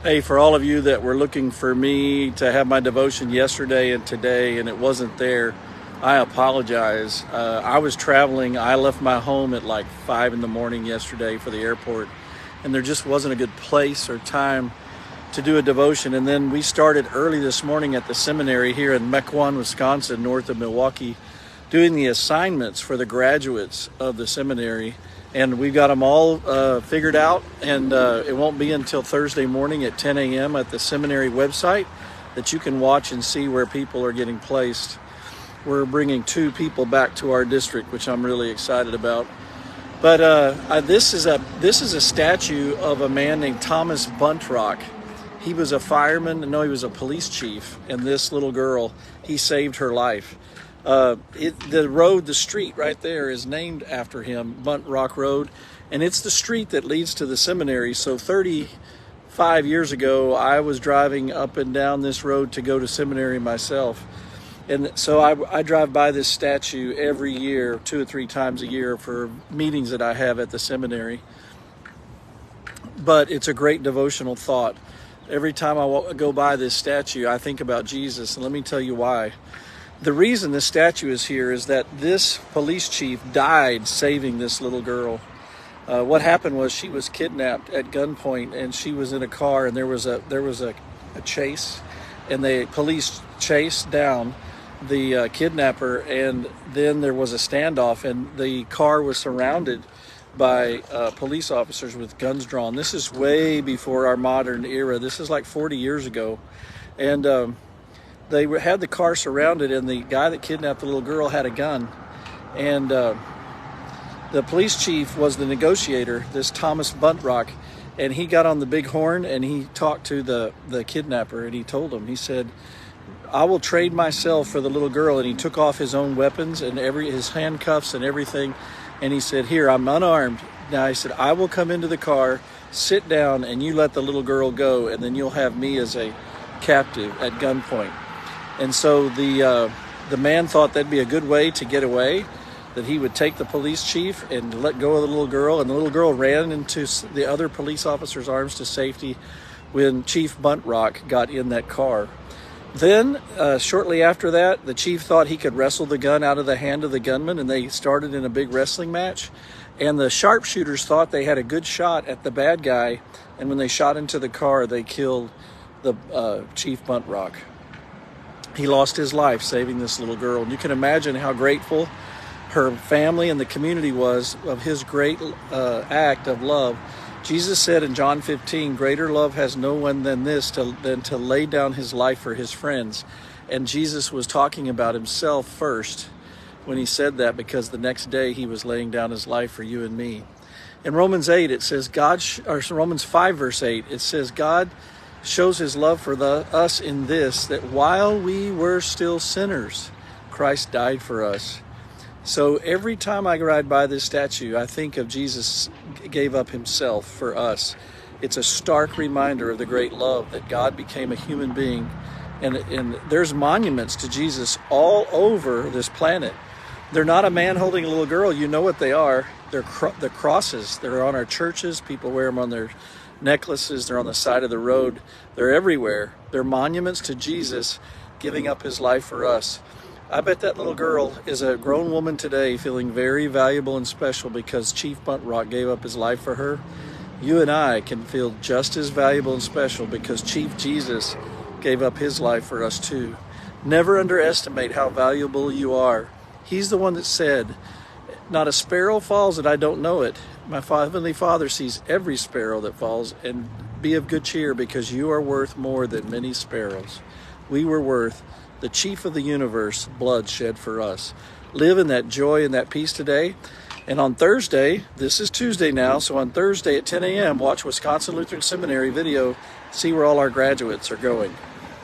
Hey, for all of you that were looking for me to have my devotion yesterday and today and it wasn't there, I apologize. I was traveling. I left my home at like 5 in the morning yesterday for the airport, and there just wasn't a good place or time to do a devotion. And then we started early this morning at the seminary here in Mequon, Wisconsin, north of Milwaukee, doing the assignments for the graduates of the seminary. And we've got them all figured out, and it won't be until Thursday morning at 10 a.m. at the seminary website that you can watch and see where people are getting placed. We're bringing 2 people back to our district, which I'm really excited about. But this is a statue of a man named Thomas Buntrock. He was a fireman. No, he was a police chief, and this little girl, he saved her life. The street right there is named after him, Bunt Rock Road, and it's the street that leads to the seminary. So 35 years ago, I was driving up and down this road to go to seminary myself. And so I drive by this statue every year, 2 or 3 times a year for meetings that I have at the seminary. But it's a great devotional thought. Every time I go by this statue, I think about Jesus, and let me tell you why. The reason this statue is here is that this police chief died saving this little girl. What happened was she was kidnapped at gunpoint, and she was in a car, and there was a chase, and the police chased down the kidnapper, and then there was a standoff, and the car was surrounded by police officers with guns drawn. This is way before our modern era. This is like 40 years ago, and they had the car surrounded, and the guy that kidnapped the little girl had a gun. And the police chief was the negotiator, this Thomas Buntrock, and he got on the big horn and he talked to the kidnapper, and he told him, he said, "I will trade myself for the little girl." And he took off his own weapons and his handcuffs and everything. And he said, "Here, I'm unarmed. Now," he said, "I will come into the car, sit down, and you let the little girl go, and then you'll have me as a captive at gunpoint." And so the man thought that'd be a good way to get away, that he would take the police chief and let go of the little girl. And the little girl ran into the other police officer's arms to safety when Chief Buntrock got in that car. Then, shortly after that, the chief thought he could wrestle the gun out of the hand of the gunman, and they started in a big wrestling match. And the sharpshooters thought they had a good shot at the bad guy, and when they shot into the car, they killed the Chief Buntrock. He lost his life saving this little girl. And you can imagine how grateful her family and the community was of his great act of love. Jesus said in John 15, "Greater love has no one than this, than to lay down his life for his friends." And Jesus was talking about himself first when he said that, because the next day he was laying down his life for you and me. In Romans 8, it says Romans 5 verse 8, it says, "God shows his love for us in this, that while we were still sinners, Christ died for us." So every time I ride by this statue, I think of Jesus gave up himself for us. It's a stark reminder of the great love that God became a human being. And there's monuments to Jesus all over this planet. They're not a man holding a little girl. You know what they are. They're the crosses. They're on our churches. People wear them on their necklaces. They're on the side of the road. They're everywhere. They're monuments to Jesus giving up his life for us. I bet that little girl is a grown woman today feeling very valuable and special because Chief Buntrock gave up his life for her. You and I can feel just as valuable and special because Chief Jesus gave up his life for us too. Never underestimate how valuable you are. He's the one that said, "Not a sparrow falls that I don't know it. My Heavenly Father sees every sparrow that falls, and be of good cheer because you are worth more than many sparrows." We were worth the chief of the universe, blood shed for us. Live in that joy and that peace today. And on Thursday, this is Tuesday now, so on Thursday at 10 a.m., watch Wisconsin Lutheran Seminary video, see where all our graduates are going.